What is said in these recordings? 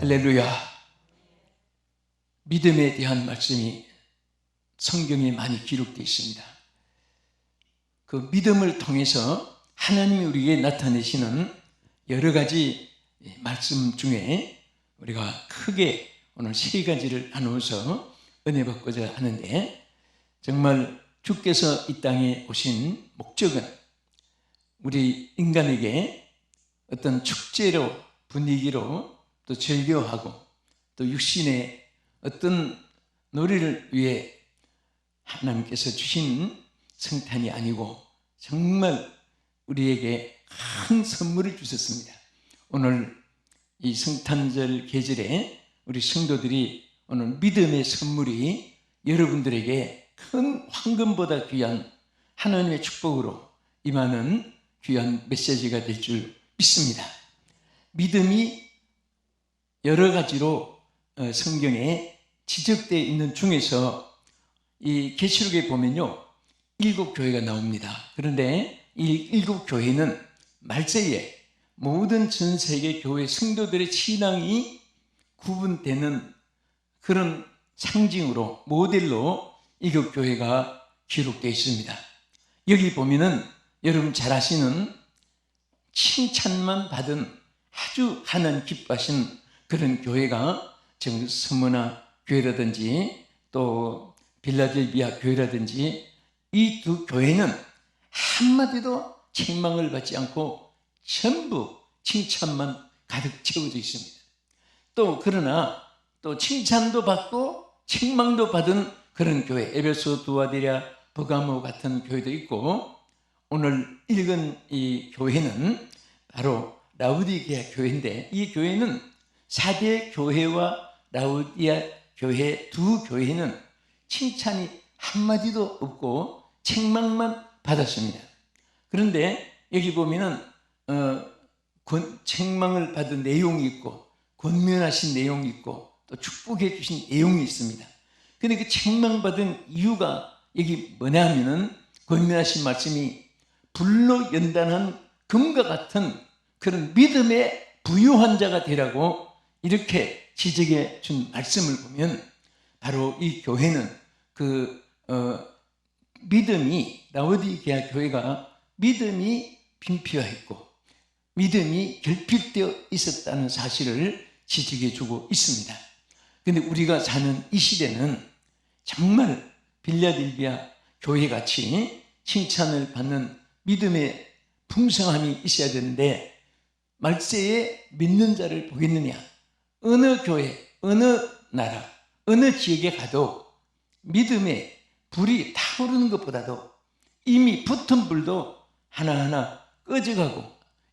할렐루야. 믿음에 대한 말씀이 성경에 많이 기록되어 있습니다. 그 믿음을 통해서 하나님이 우리에게 나타내시는 여러 가지 말씀 중에 우리가 크게 오늘 세 가지를 나누어서 은혜 받고자 하는데, 정말 주께서 이 땅에 오신 목적은 우리 인간에게 어떤 축제로, 분위기로 또 즐겨하고 또 육신의 어떤 놀이를 위해 하나님께서 주신 성탄이 아니고 정말 우리에게 큰 선물을 주셨습니다. 오늘 이 성탄절 계절에 우리 성도들이 오늘 믿음의 선물이 여러분들에게 큰 황금보다 귀한 하나님의 축복으로 임하는 귀한 메시지가 될 줄 믿습니다. 믿음이 여러 가지로 성경에 지적되어 있는 중에서 이 계시록에 보면요, 7교회가 나옵니다. 그런데 이 7교회는 말세에 모든 전 세계 교회 성도들의 신앙이 구분되는 그런 상징으로, 모델로 7교회가 기록되어 있습니다. 여기 보면은 여러분 잘 아시는 칭찬만 받은 아주 하나님 기뻐하신 그런 교회가 지금 스무나 교회라든지 또 빌라델비아 교회라든지 이 두 교회는 한마디도 책망을 받지 않고 전부 칭찬만 가득 채워져 있습니다. 또 그러나 또 칭찬도 받고 책망도 받은 그런 교회, 에베소, 두아디라, 버가모 같은 교회도 있고, 오늘 읽은 이 교회는 바로 라우디게아 교회인데, 이 교회는 4대 교회와 라우디아 교회 두 교회는 칭찬이 한마디도 없고 책망만 받았습니다. 그런데 여기 보면은 책망을 받은 내용이 있고 권면하신 내용이 있고 또 축복해 주신 내용이 있습니다. 그런데 그 책망받은 이유가 여기 뭐냐면은 권면하신 말씀이 불로 연단한 금과 같은 그런 믿음의 부유한 자가 되라고 이렇게 지적해 준 말씀을 보면, 바로 이 교회는 믿음이, 라우디게아 교회가 믿음이 빈피하였고 믿음이 결핍되어 있었다는 사실을 지적해 주고 있습니다. 그런데 우리가 사는 이 시대는 정말 빌라델비아 교회같이 칭찬을 받는 믿음의 풍성함이 있어야 되는데, 말세에 믿는 자를 보겠느냐? 어느 교회, 어느 나라, 어느 지역에 가도 믿음의 불이 타오르는 것보다도 이미 붙은 불도 하나하나 꺼져가고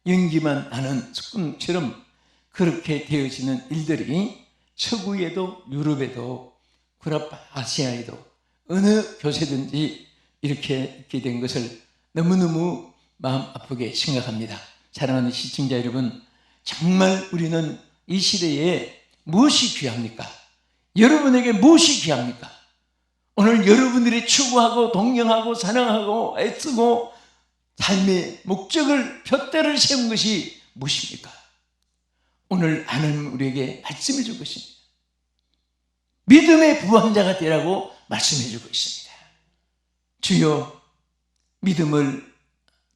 연기만 나는 꿈처럼 그렇게 되어지는 일들이 서구에도 유럽에도 아시아에도 어느 교세든지 이렇게 있게 된 것을 너무너무 마음 아프게 생각합니다. 사랑하는 시청자 여러분, 정말 우리는 이 시대에 무엇이 귀합니까? 여러분에게 무엇이 귀합니까? 오늘 여러분들이 추구하고 동경하고 사랑하고 애쓰고 삶의 목적을 푯대를 세운 것이 무엇입니까? 오늘 하나님 우리에게 말씀해 주고 있습니다. 믿음의 부한 자가 되라고 말씀해 주고 있습니다. 주여, 믿음을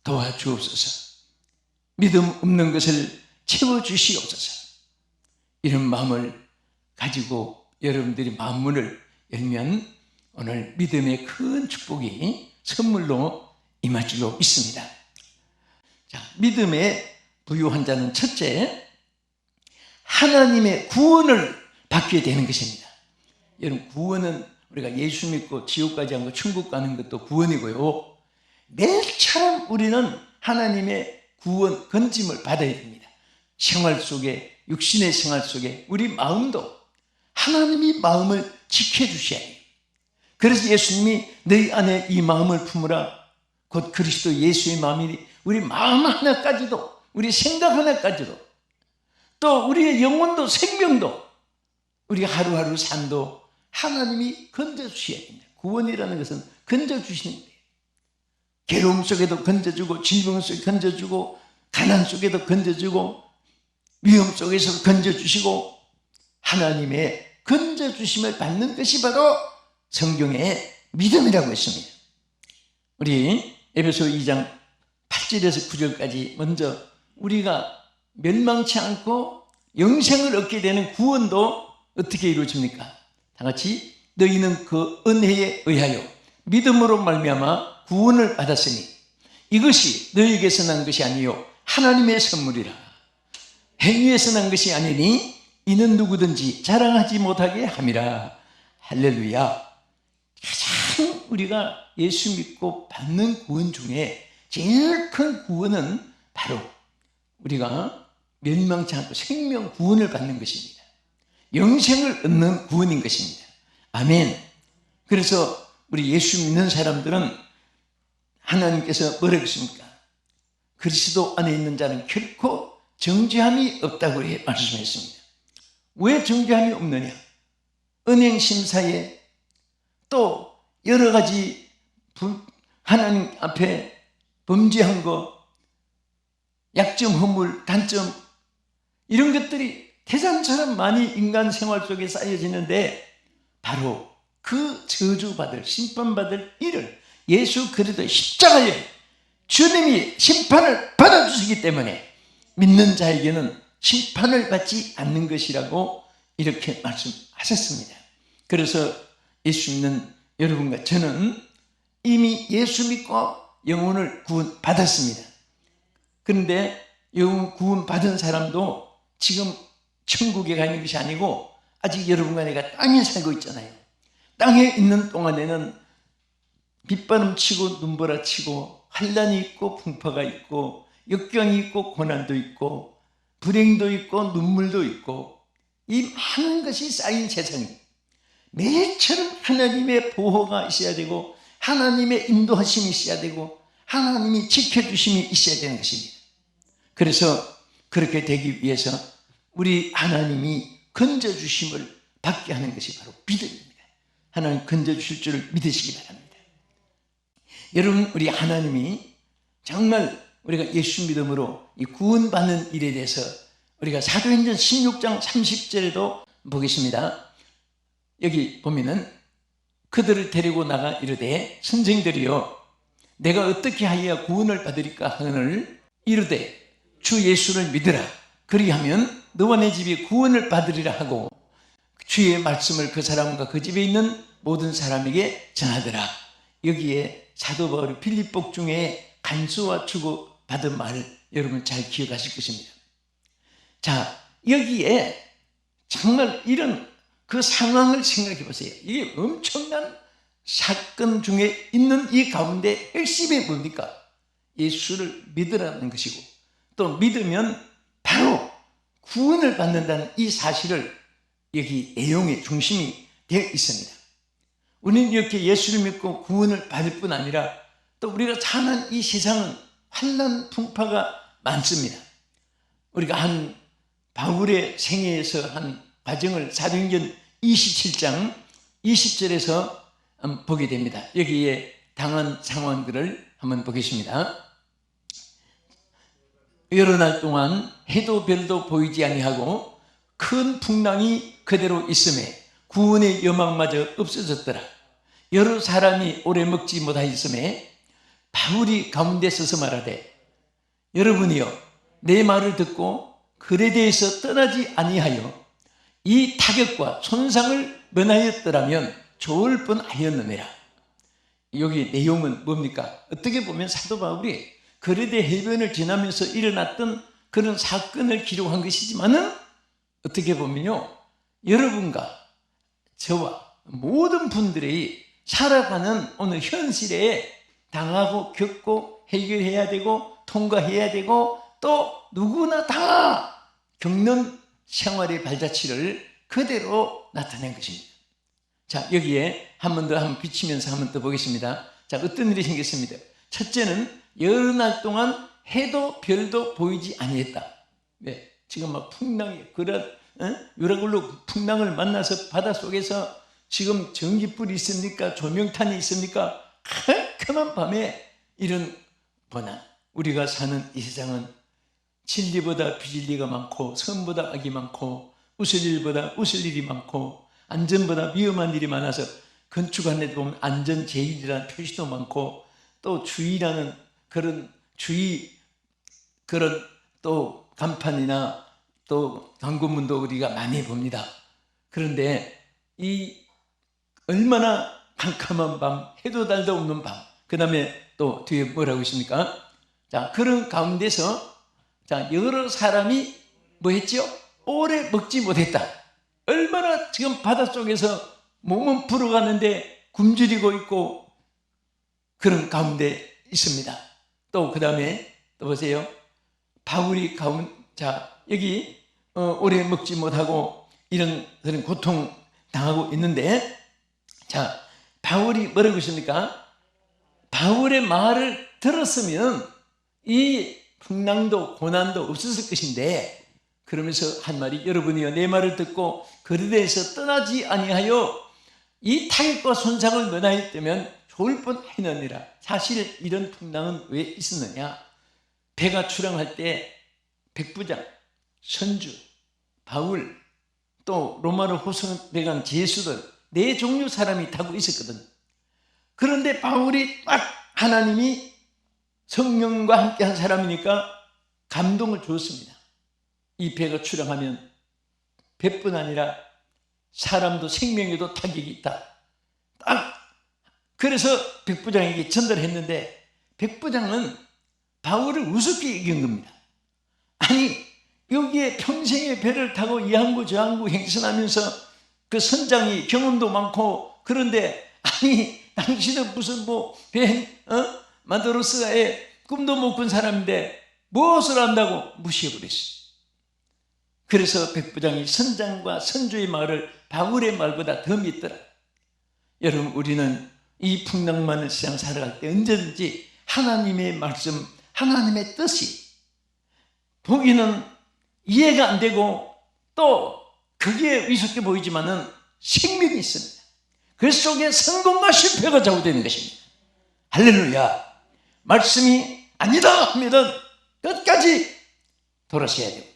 도와주옵소서. 믿음 없는 것을 채워주시옵소서. 이런 마음을 가지고 여러분들이 마음문을 열면 오늘 믿음의 큰 축복이 선물로 임할 줄로 믿습니다. 자, 믿음의 부유한 자는 첫째, 하나님의 구원을 받게 되는 것입니다. 여러분, 구원은 우리가 예수 믿고 지옥 가지 않고 천국 가는 것도 구원이고요, 매일처럼 우리는 하나님의 구원, 건짐을 받아야 됩니다. 생활 속에, 육신의 생활 속에 우리 마음도 하나님이 마음을 지켜주셔야 해요. 그래서 예수님이 너희 안에 이 마음을 품으라, 곧 그리스도 예수의 마음이니, 우리 마음 하나까지도, 우리 생각 하나까지도, 또 우리의 영혼도 생명도, 우리 하루하루 삶도 하나님이 건져주셔야 됩니다. 구원이라는 것은 건져주시는 거예요. 괴로움 속에도 건져주고, 질병 속에 건져주고, 가난 속에도 건져주고, 위험 속에서 건져주시고, 하나님의 건져주심을 받는 것이 바로 성경의 믿음이라고 했습니다. 우리 에베소 2장 8절에서 9절까지 먼저 우리가 멸망치 않고 영생을 얻게 되는 구원도 어떻게 이루어집니까? 다 같이 너희는 그 은혜에 의하여 믿음으로 말미암아 구원을 받았으니 이것이 너희에게서 난 것이 아니요 하나님의 선물이라. 행위에서 난 것이 아니니 이는 누구든지 자랑하지 못하게 함이라. 할렐루야. 가장 우리가 예수 믿고 받는 구원 중에 제일 큰 구원은 바로 우리가 멸망치 않고 생명 구원을 받는 것입니다. 영생을 얻는 구원인 것입니다. 아멘. 그래서 우리 예수 믿는 사람들은 하나님께서 뭐라고 했습니까? 그리스도 안에 있는 자는 결코 정죄함이 없다고 말씀했습니다. 왜 정죄함이 없느냐? 은행심사에 또 여러 가지 하나님 앞에 범죄한 거, 약점, 허물, 단점 이런 것들이 태산처럼 많이 인간 생활 속에 쌓여지는데 바로 그 저주받을 심판받을 일을 예수 그리스도 십자가에 주님이 심판을 받아주시기 때문에 믿는 자에게는 심판을 받지 않는 것이라고 이렇게 말씀하셨습니다. 그래서 예수 믿는 여러분과 저는 이미 예수 믿고 영혼을 구원받았습니다. 그런데 영혼 구원받은 사람도 지금 천국에 가 있는 것이 아니고 아직 여러분과 내가 땅에 살고 있잖아요. 땅에 있는 동안에는 빗바람 치고 눈보라 치고 환난이 있고 풍파가 있고 역경이 있고 고난도 있고 불행도 있고 눈물도 있고 이 많은 것이 쌓인 세상입니다. 매일처럼 하나님의 보호가 있어야 되고 하나님의 인도하심이 있어야 되고 하나님이 지켜주심이 있어야 되는 것입니다. 그래서 그렇게 되기 위해서 우리 하나님이 건져주심을 받게 하는 것이 바로 믿음입니다. 하나님 건져주실 줄을 믿으시기 바랍니다. 여러분, 우리 하나님이 정말 우리가 예수 믿음으로 이 구원받는 일에 대해서 우리가 사도행전 16장 30절에도 보겠습니다. 여기 보면은 그들을 데리고 나가 이르되 선생들이여 내가 어떻게 하여야 구원을 받으리까 하늘 이르되 주 예수를 믿으라. 그리하면 너와 내 집이 구원을 받으리라 하고 주의 말씀을 그 사람과 그 집에 있는 모든 사람에게 전하더라. 여기에 사도 바울이 빌립복 중에 간수와 주고 받은 말을 여러분 잘 기억하실 것입니다. 자, 여기에 정말 이런 그 상황을 생각해 보세요. 이게 엄청난 사건 중에 있는 이 가운데 핵심이 뭡니까? 예수를 믿으라는 것이고 또 믿으면 바로 구원을 받는다는 이 사실을 여기 내용의 중심이 되어 있습니다. 우리는 이렇게 예수를 믿고 구원을 받을 뿐 아니라 또 우리가 사는 이 세상은 환난 풍파가 많습니다. 우리가 한 바울의 생애에서 한 과정을 사도행전 27장 20절에서 보게 됩니다. 여기에 당한 상황들을 한번 보겠습니다. 여러 날 동안 해도 별도 보이지 아니하고 큰 풍랑이 그대로 있음에 구원의 여망마저 없어졌더라. 여러 사람이 오래 먹지 못하였음에 바울이 가운데 서서 말하되 여러분이여 내 말을 듣고 글에 대해서 떠나지 아니하여 이 타격과 손상을 면하였더라면 좋을 뻔하였느니라. 여기 내용은 뭡니까? 어떻게 보면 사도 바울이 거레데 해변을 지나면서 일어났던 그런 사건을 기록한 것이지만은 어떻게 보면요, 여러분과 저와 모든 분들이 살아가는 오늘 현실에 당하고 겪고 해결해야 되고 통과해야 되고 또 누구나 다 겪는 생활의 발자취를 그대로 나타낸 것입니다. 자, 여기에 한 번 더 한번 비치면서 한 번 더 보겠습니다. 자, 어떤 일이 생겼습니다. 첫째는 여러 날 동안 해도 별도 보이지 아니했다. 네, 지금 막 풍랑이 그런 유라굴로 풍랑을 만나서 바닷속에서 지금 전기불이 있습니까? 조명탄이 있습니까? 캄캄한 밤에 이런 고난. 우리가 사는 이 세상은 진리보다 비진리가 많고 선보다 악이 많고 웃을 일보다 웃을 일이 많고 안전보다 위험한 일이 많아서 건축안에도 보면 안전 제일이라는 표시도 많고 또 주의라는 그런 주의 그런 또 간판이나 또 광고문도 우리가 많이 봅니다. 그런데 이 얼마나 캄캄한 밤, 해도 달도 없는 밤, 그 다음에 또 뒤에 뭐라고 있습니까? 자, 그런 가운데서 자, 여러 사람이 뭐 했죠? 오래 먹지 못했다. 얼마나 지금 바닷속에서 몸은 불어가는데 굶주리고 있고 그런 가운데 있습니다. 또 그 다음에 또 보세요. 바울이 자, 여기 오래 먹지 못하고 이런 그런 고통 당하고 있는데 자, 바울이 뭐라고 했습니까? 바울의 말을 들었으면 이 풍랑도 고난도 없었을 것인데 그러면서 한 말이 여러분이여 내 말을 듣고 거리대에서 떠나지 아니하여 이 타격과 손상을 면하였다면 좋을 뻔하느니라. 사실 이런 풍랑은 왜 있었느냐? 배가 출항할 때 백부장, 선주, 바울 또 로마로 호송대간 제수들 네 종류 사람이 타고 있었거든. 그런데 바울이 딱 하나님이 성령과 함께한 사람이니까 감동을 주었습니다. 이 배가 출항하면 배뿐 아니라 사람도 생명에도 타격이 있다. 딱 그래서 백부장에게 전달했는데 백부장은 바울을 우습게 여긴 겁니다. 아니 여기에 평생의 배를 타고 이 항구 저 항구 행선하면서 그 선장이 경험도 많고 그런데 아니 당신은 무슨 마도로스의 꿈도 못 꾼 사람인데 무엇을 안다고 무시해버렸어요. 그래서 백부장이 선장과 선주의 말을 바울의 말보다 더 믿더라. 여러분 우리는 이 풍랑만을 세상 살아갈 때 언제든지 하나님의 말씀, 하나님의 뜻이 보기는 이해가 안 되고 또 그게 위습게 보이지만은 생명이 있습니다. 그 속에 성공과 실패가 좌우되는 것입니다. 할렐루야. 말씀이 아니다 하면은 끝까지 돌아서야 되고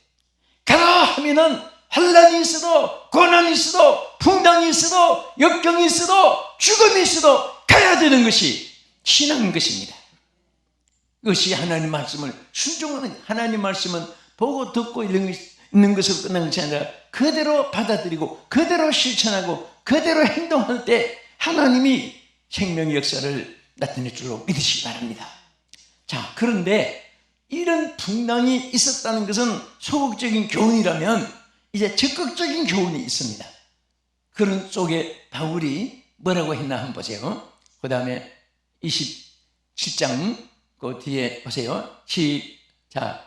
가라 하면은 환난이 있어도 고난이 있어도 풍랑이 있어도 역경이 있어도 죽음이 있어도 가야 되는 것이 신앙인 것입니다. 그것이 하나님 말씀을 순종하는 하나님 말씀은 보고 듣고 있는 것으로 끝나는 것이 아니라 그대로 받아들이고 그대로 실천하고 그대로 행동할 때 하나님이 생명의 역사를 나타낼 줄로 믿으시기 바랍니다. 자, 그런데 이런 풍랑이 있었다는 것은 소극적인 교훈이라면 이제 적극적인 교훈이 있습니다. 그런 쪽에 바울이 뭐라고 했나 한번 보세요. 그 다음에 27장 그 뒤에 보세요. 자,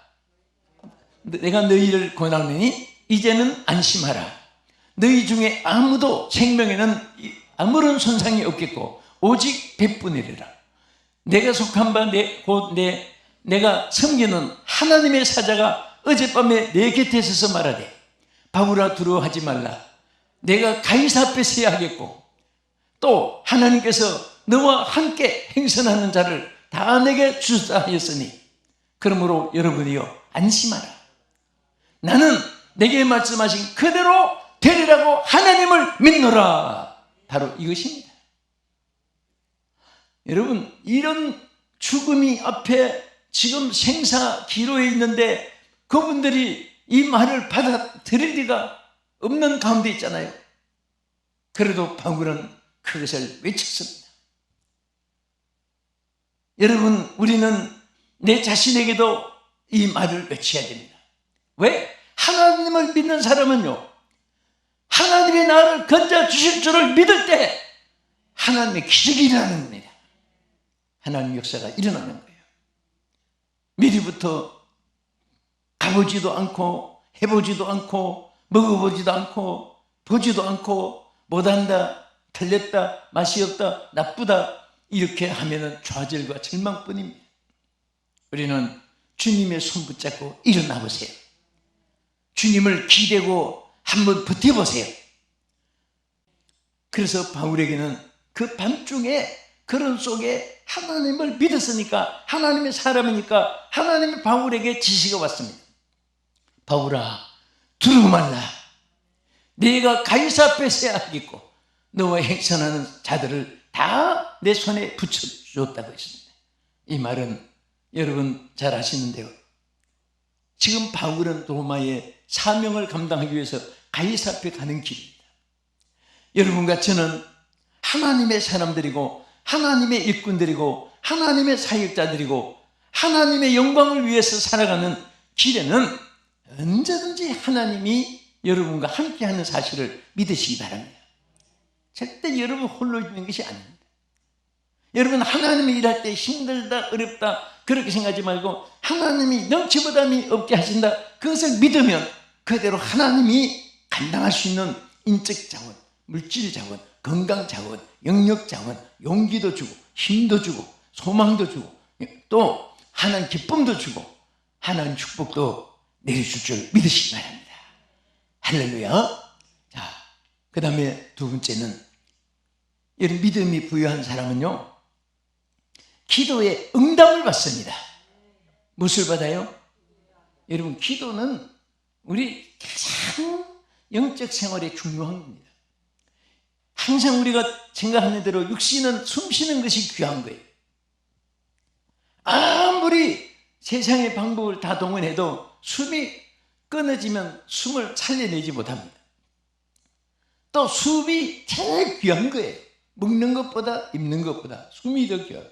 내가 너희를 권하노니 이제는 안심하라. 너희 중에 아무도 생명에는 아무런 손상이 없겠고 오직 배뿐이리라. 내가 속한 바 내가 섬기는 하나님의 사자가 어젯밤에 내 곁에 서서 말하되 바울아 두려워하지 말라. 내가 가이사 앞에 서야 하겠고 또 하나님께서 너와 함께 행선하는 자를 다 내게 주셨다 하였으니 그러므로 여러분이여 안심하라. 나는 내게 말씀하신 그대로 되리라고 하나님을 믿노라. 바로 이것입니다. 여러분 이런 죽음이 앞에 지금 생사 기로에 있는데 그분들이 이 말을 받아들일 리가 없는 가운데 있잖아요. 그래도 바울은 그것을 외쳤습니다. 여러분 우리는 내 자신에게도 이 말을 외쳐야 됩니다. 왜? 하나님을 믿는 사람은요 하나님이 나를 건져 주실 줄을 믿을 때 하나님의 기적이 일어나는 겁니다. 하나님의 역사가 일어나는 거예요. 미리부터 가보지도 않고 해보지도 않고 먹어보지도 않고 보지도 않고 못한다, 틀렸다, 맛이 없다, 나쁘다 이렇게 하면은 좌절과 절망뿐입니다. 우리는 주님의 손 붙잡고 일어나 보세요. 주님을 기대고 한번 버텨보세요. 그래서 바울에게는 그 밤중에 그런 속에 하나님을 믿었으니까 하나님의 사람이니까 하나님의 바울에게 지시가 왔습니다. 바울아 두려워 말라. 내가 가이사 앞에 서야 하겠고 너와 행선하는 자들을 다 내 손에 붙여주었다고 했습니다. 이 말은 여러분 잘 아시는데요, 지금 바울은 로마의 사명을 감당하기 위해서 가이사 앞에 가는 길입니다. 여러분과 저는 하나님의 사람들이고 하나님의 일꾼들이고 하나님의 사역자들이고 하나님의 영광을 위해서 살아가는 길에는 언제든지 하나님이 여러분과 함께하는 사실을 믿으시기 바랍니다. 절대 여러분 홀로 있는 것이 아닙니다. 여러분 하나님이 일할 때 힘들다 어렵다 그렇게 생각하지 말고 하나님이 넘치보담이 없게 하신다, 그것을 믿으면 그대로 하나님이 감당할 수 있는 인적 자원, 물질 자원, 건강 자원, 영역 자원, 용기도 주고 힘도 주고 소망도 주고 또 하나님 기쁨도 주고 하나님 축복도 내려줄 줄 믿으시기 바랍니다. 할렐루야. 자, 그 다음에 두 번째는, 이런 믿음이 부유한 사람은요, 기도에 응답을 받습니다. 무엇을 받아요? 여러분, 기도는 우리 가장 영적 생활에 중요한 겁니다. 항상 우리가 생각하는 대로 육신은 숨 쉬는 것이 귀한 거예요. 아무리 세상의 방법을 다 동원해도 숨이 끊어지면 숨을 살려내지 못합니다. 또 숨이 제일 귀한 거예요. 먹는 것보다 입는 것보다 숨이 더 귀해요.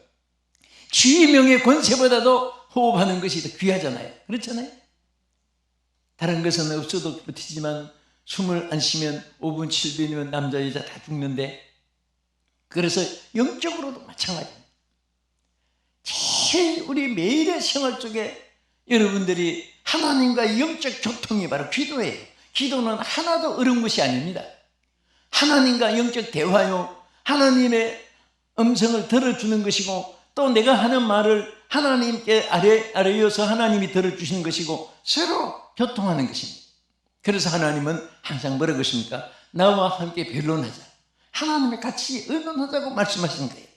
지위 명예 권세보다도 호흡하는 것이 더 귀하잖아요. 그렇잖아요. 다른 것은 없어도 버티지만 숨을 안 쉬면 5분 7분이면 남자 여자 다 죽는데, 그래서 영적으로도 마찬가지입니다. 제일 우리 매일의 생활 속에 여러분들이 하나님과의 영적 교통이 바로 기도예요. 기도는 하나도 어려운 것이 아닙니다. 하나님과 영적 대화요, 하나님의 음성을 들어주는 것이고 또 내가 하는 말을 하나님께 아뢰어서 하나님이 들어주시는 것이고 서로 교통하는 것입니다. 그래서 하나님은 항상 뭐라고 하십니까? 나와 함께 변론하자, 하나님의 같이 의논하자고 말씀하시는 거예요.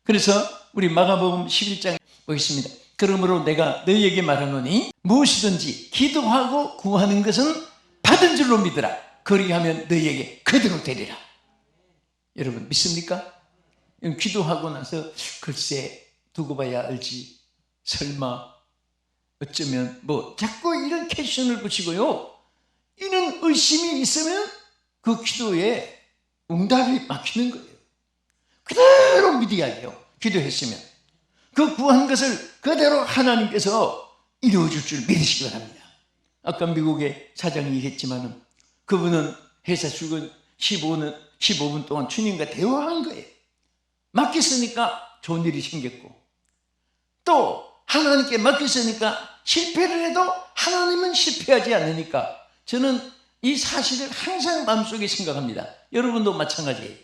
그래서 우리 마가복음 11장 보겠습니다. 그러므로 내가 너희에게 말하노니 무엇이든지 기도하고 구하는 것은 받은 줄로 믿으라. 그리하면 너희에게 그대로 되리라. 여러분 믿습니까? 기도하고 나서 글쎄 두고 봐야 알지, 설마, 어쩌면, 뭐 자꾸 이런 캐션을 붙이고요, 이런 의심이 있으면 그 기도에 응답이 막히는 거예요. 그대로 믿어야 해요. 기도했으면 그 구한 것을 그대로 하나님께서 이루어줄 줄 믿으시기 바랍니다. 아까 미국의 사장이 얘기했지만 그분은 회사 출근 15분 동안 주님과 대화한 거예요. 맡겼으니까 좋은 일이 생겼고, 또 하나님께 맡겼으니까 실패를 해도 하나님은 실패하지 않으니까, 저는 이 사실을 항상 마음속에 생각합니다. 여러분도 마찬가지예요.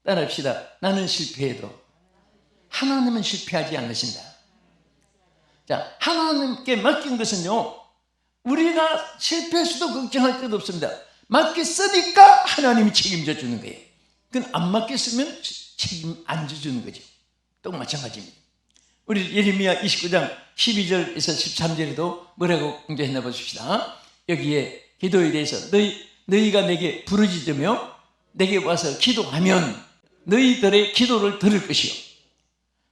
따라합시다. 나는 실패해도 하나님은 실패하지 않으신다. 자, 하나님께 맡긴 것은요, 우리가 실패했어도 걱정할 것도 없습니다. 맡겼으니까 하나님이 책임져 주는 거예요. 그건 안 맡겼으면 책임 안 져주는 거죠. 또 마찬가지입니다. 우리 예레미야 29장 12절에서 13절에도 뭐라고 공개했나 보십시다. 여기에 기도에 대해서 너희가 내게 부르짖으며 내게 와서 기도하면 너희들의 기도를 들을 것이요,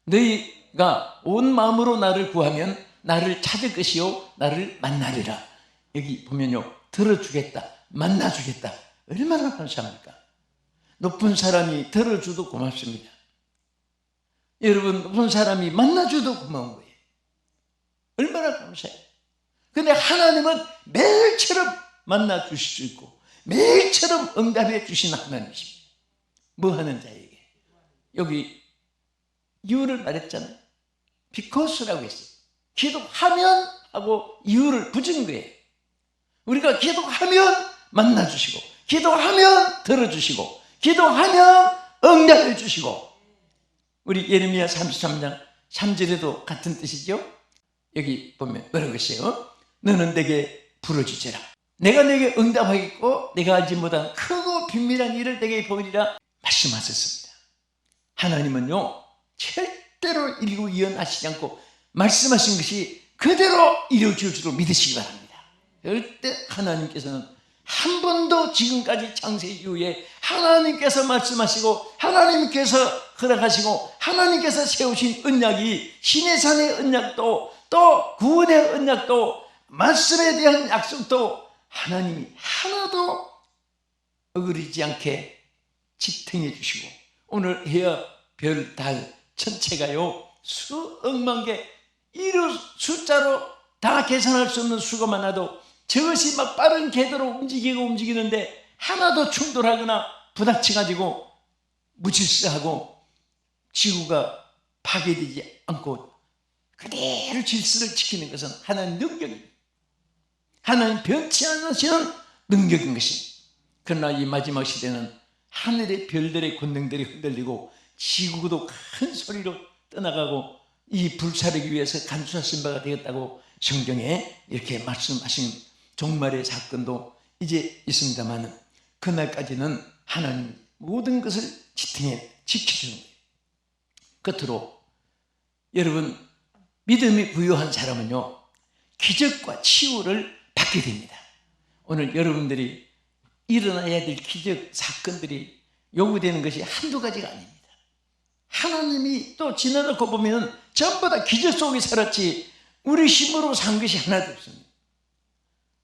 너희가 온 마음으로 나를 구하면 나를 찾을 것이요 나를 만나리라. 여기 보면요, 들어주겠다, 만나주겠다. 얼마나 감사합니까? 높은 사람이 들어줘도 고맙습니다. 여러분, 높은 사람이 만나줘도 고마운 거예요. 얼마나 감사해요. 근데 하나님은 매일처럼 만나주실 수 있고 매일처럼 응답해 주시는 하나님이십니다. 뭐 하는 자에게. 여기 이유를 말했잖아요. 비코스라고 했어요. 기도하면 하고 이유를 붙인 거예요. 우리가 기도하면 만나주시고 기도하면 들어주시고 기도하면 응답해 주시고, 우리 예레미야 33장 3절에도 같은 뜻이죠. 여기 보면 뭐라고 했어요? 너는 내게 부르짖으라. 내가 내게 응답하겠고 내가 알지 못한 크고 비밀한 일을 내게 보이리라 말씀하셨습니다. 하나님은요, 절대로 일구이연하시지 않고 말씀하신 것이 그대로 이루어질 줄 믿으시기 바랍니다. 절대 하나님께서는 한 번도 지금까지 창세 이후에 하나님께서 말씀하시고 하나님께서 허락하시고 하나님께서 세우신 언약이 신의 산의 언약도 또 구원의 언약도 말씀에 대한 약속도 하나님이 하나도 어그리지 않게 지탱해 주시고 오늘 해와 별, 달, 천체가요 수억만 개 이루 숫자로 다 계산할 수 없는 수가 많아도 저것이 막 빠른 궤도로 움직이는데 하나도 충돌하거나 부닥쳐가지고 무질서하고 지구가 파괴되지 않고 그대로 질서를 지키는 것은 하나님 능력입니다. 하나님 변치 않으시는 능력인 것입니다. 그러나 이 마지막 시대는 하늘의 별들의 권능들이 흔들리고 지구도 큰 소리로 떠나가고 이 불사르기 위해서 간수하신 바가 되었다고 성경에 이렇게 말씀하신 종말의 사건도 이제 있습니다만 그날까지는 하나님 모든 것을 지탱해 지켜주는 거예요. 끝으로 여러분 믿음이 부유한 사람은요 기적과 치유를 받게 됩니다. 오늘 여러분들이 일어나야 될 기적 사건들이 요구되는 것이 한두 가지가 아닙니다. 하나님이 또 지나놓고 보면 전부 다 기적 속에 살았지 우리 힘으로 산 것이 하나도 없습니다.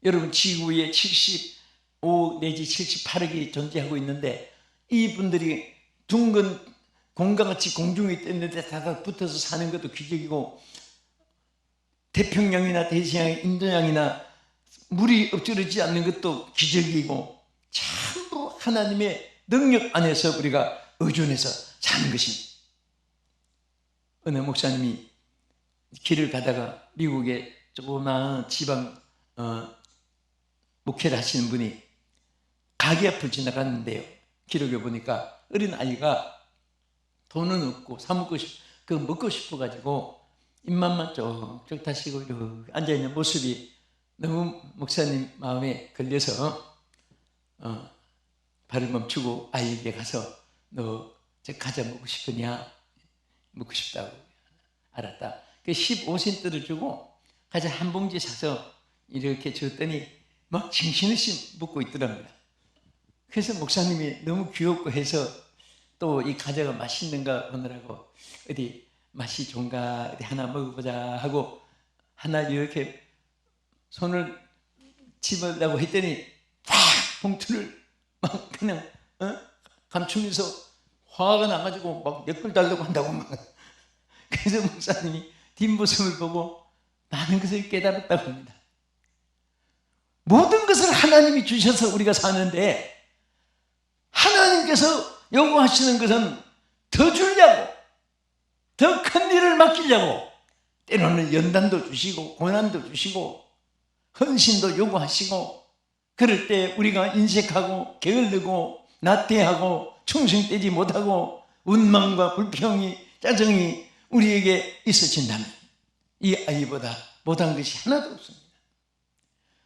여러분 지구에 75 내지 78억이 존재하고 있는데 이분들이 둥근 공간같이 공중에 떴는데 다가 붙어서 사는 것도 기적이고 태평양이나 대서양, 인도양이나 물이 엎질러지지 않는 것도 기적이고 전부 하나님의 능력 안에서 우리가 의존해서 사는 것입니다. 어느 목사님이 길을 가다가 미국의 조그마한 지방 목회를 하시는 분이 가게 앞을 지나갔는데요. 기록에 보니까 어린 아이가 돈은 없고 먹고 싶어가지고 입맛만 쪽쪽 다시고 이렇게 앉아있는 모습이 너무 목사님 마음에 걸려서 발을 멈추고 아이에게 가서 너 저 과자 먹고 싶으냐? 먹고 싶다고. 알았다. 그 15센트를 주고 과자 한 봉지 사서 이렇게 줬더니 막 정신없이 먹고 있더랍니다. 그래서 목사님이 너무 귀엽고 해서 또 이 과자가 맛있는가 보느라고 어디 맛이 좋은가 어디 하나 먹어보자 하고 하나 이렇게 손을 집으려고 했더니 팍 봉투를 막 그냥 감추면서 화가 나가지고 막 몇 불 달라고 한다고 막. 그래서 목사님이 뒷모습을 보고 많은 것을 깨달았다고 합니다. 모든 것을 하나님이 주셔서 우리가 사는데 하나님께서 요구하시는 것은 더 주려고 더 큰 일을 맡기려고 때로는 연단도 주시고 고난도 주시고 헌신도 요구하시고 그럴 때 우리가 인색하고 게을르고 나태하고 충성되지 못하고 원망과 불평이 짜증이 우리에게 있어진다면 이 아이보다 못한 것이 하나도 없습니다.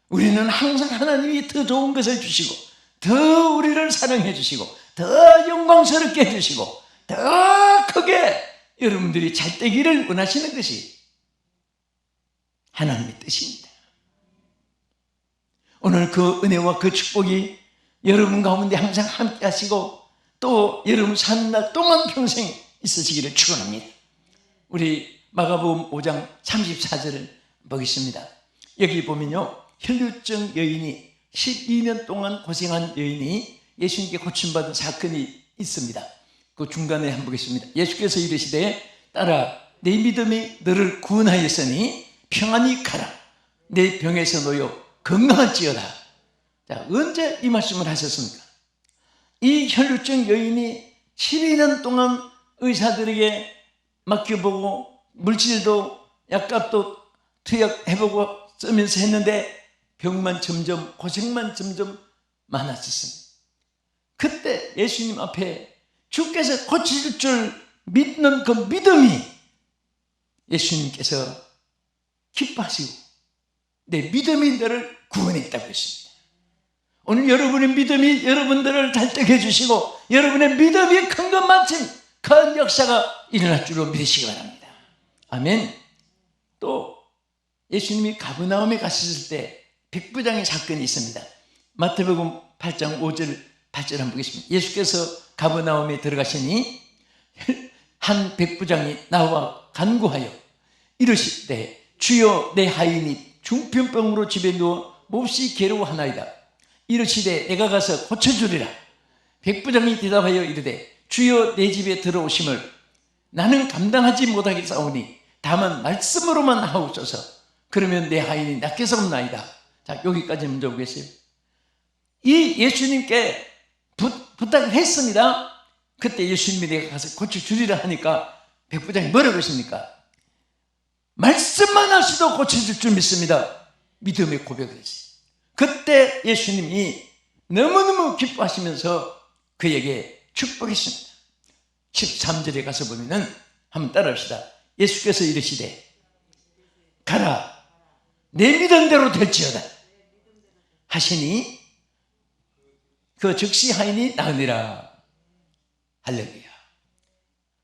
우리는 항상 하나님이 더 좋은 것을 주시고 더 우리를 사랑해 주시고 더 영광스럽게 해주시고 더 크게 여러분들이 잘 되기를 원하시는 것이 하나님의 뜻입니다. 오늘 그 은혜와 그 축복이 여러분 가운데 항상 함께 하시고 또 여러분 사는 날 동안 평생 있으시기를 축원합니다. 우리 마가복음 5장 34절을 보겠습니다. 여기 보면요 혈루증 여인이 12년 동안 고생한 여인이 예수님께 고침받은 사건이 있습니다. 그 중간에 한번 보겠습니다. 예수께서 이르시되 딸아 내 믿음이 너를 구원하였으니 평안히 가라 내 병에서 놓여 건강할지어다. 자, 언제 이 말씀을 하셨습니까? 이 혈루증 여인이 12년 동안 의사들에게 맡겨보고 물질도 약값도 투약해보고 쓰면서 했는데 병만 점점 고생만 점점 많았었습니다. 그때 예수님 앞에 주께서 고칠 줄 믿는 그 믿음이 예수님께서 기뻐하시고 내 믿음이 너를 구원했다고 했습니다. 오늘 여러분의 믿음이 여러분들을 달되게 해주시고 여러분의 믿음이 큰 것만큼 큰 역사가 일어날 줄로 믿으시기 바랍니다. 아멘. 또 예수님이 가버나움에 가셨을 때 백부장의 사건이 있습니다. 마태복음 8장 5절 8절 한번 보겠습니다. 예수께서 가버나움에 들어가시니 한 백부장이 나와 간구하여 이르시되 주여 내 하인이 중풍병으로 집에 누워 몹시 괴로워하나이다. 이르시되 내가 가서 고쳐주리라. 백부장이 대답하여 이르되 주여 내 집에 들어오심을 나는 감당하지 못하겠사오니 다만 말씀으로만 하옵소서. 그러면 내 하인이 낫게 사옵나이다. 자, 여기까지 먼저 보겠어요. 이 예수님께 부탁을 했습니다. 그때 예수님이 내가 가서 고쳐주리라 하니까 백부장이 뭐라고 했습니까? 말씀만 하시도 고쳐줄 줄 믿습니다. 믿음의 고백을 했어요. 그때 예수님이 너무너무 기뻐하시면서 그에게 축복했습니다. 13절에 가서 보면은 한번 따라합시다. 예수께서 이르시되 가라 내 믿음대로 될지어다 하시니 그 즉시 하인이 나으니라. 할렐루야.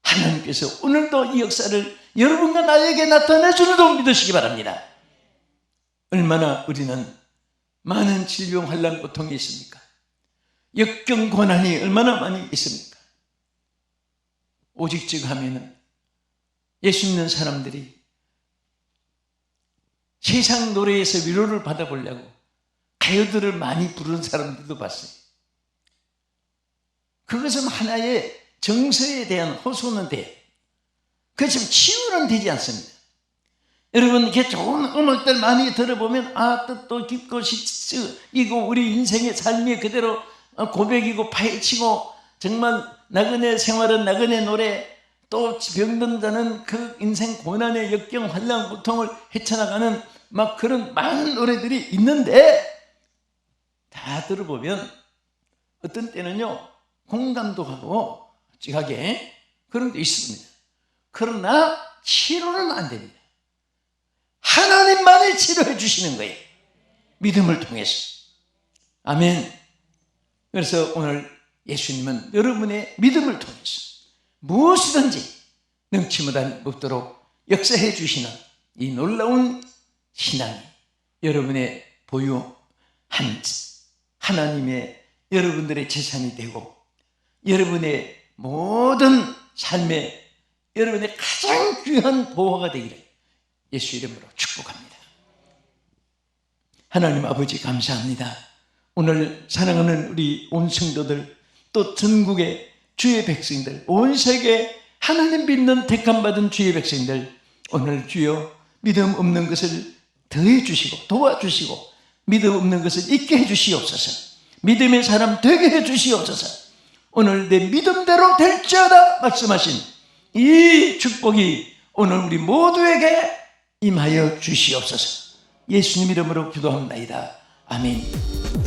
하나님께서 오늘도 이 역사를 여러분과 나에게 나타내 주는 줄 믿으시기 바랍니다. 얼마나 우리는 많은 질병, 환난, 고통이 있습니까? 역경, 고난이 얼마나 많이 있습니까? 오직 지금 하면은 예수 믿는 사람들이 세상 노래에서 위로를 받아보려고 가요들을 많이 부르는 사람들도 봤어요. 그것은 하나의 정서에 대한 호소는 돼. 그렇지만 치유는 되지 않습니다. 여러분 이렇게 좋은 음악들 많이 들어보면 뜻도 깊고 이고 우리 인생의 삶이 그대로 고백이고 파헤치고 정말 나그네 생활은 나그네 노래 또 병든 자는 그 인생 고난의 역경 환난 고통을 헤쳐나가는 막 그런 많은 노래들이 있는데 다 들어보면 어떤 때는요 공감도 하고 찌하게 그런 게 있습니다. 그러나 치료는 안 됩니다. 하나님만이 치료해 주시는 거예요. 믿음을 통해서. 아멘. 그래서 오늘 예수님은 여러분의 믿음을 통해서 무엇이든지 능치 못할 없도록 역사해 주시는 이 놀라운 신앙이 여러분의 보유한 하나님의 여러분들의 재산이 되고 여러분의 모든 삶에 여러분의 가장 귀한 보호가 되기를 예수 이름으로 축복합니다. 하나님 아버지 감사합니다. 오늘 사랑하는 우리 온 성도들 또 전국의 주의 백성들 온 세계 하나님 믿는 택함받은 주의 백성들 오늘 주여 믿음 없는 것을 더해 주시고 도와주시고 믿음 없는 것을 잊게 해 주시옵소서. 믿음의 사람 되게 해 주시옵소서. 오늘 내 믿음대로 될지어다 말씀하신 이 축복이 오늘 우리 모두에게 임하여 주시옵소서. 예수님 이름으로 기도합니다. 아멘.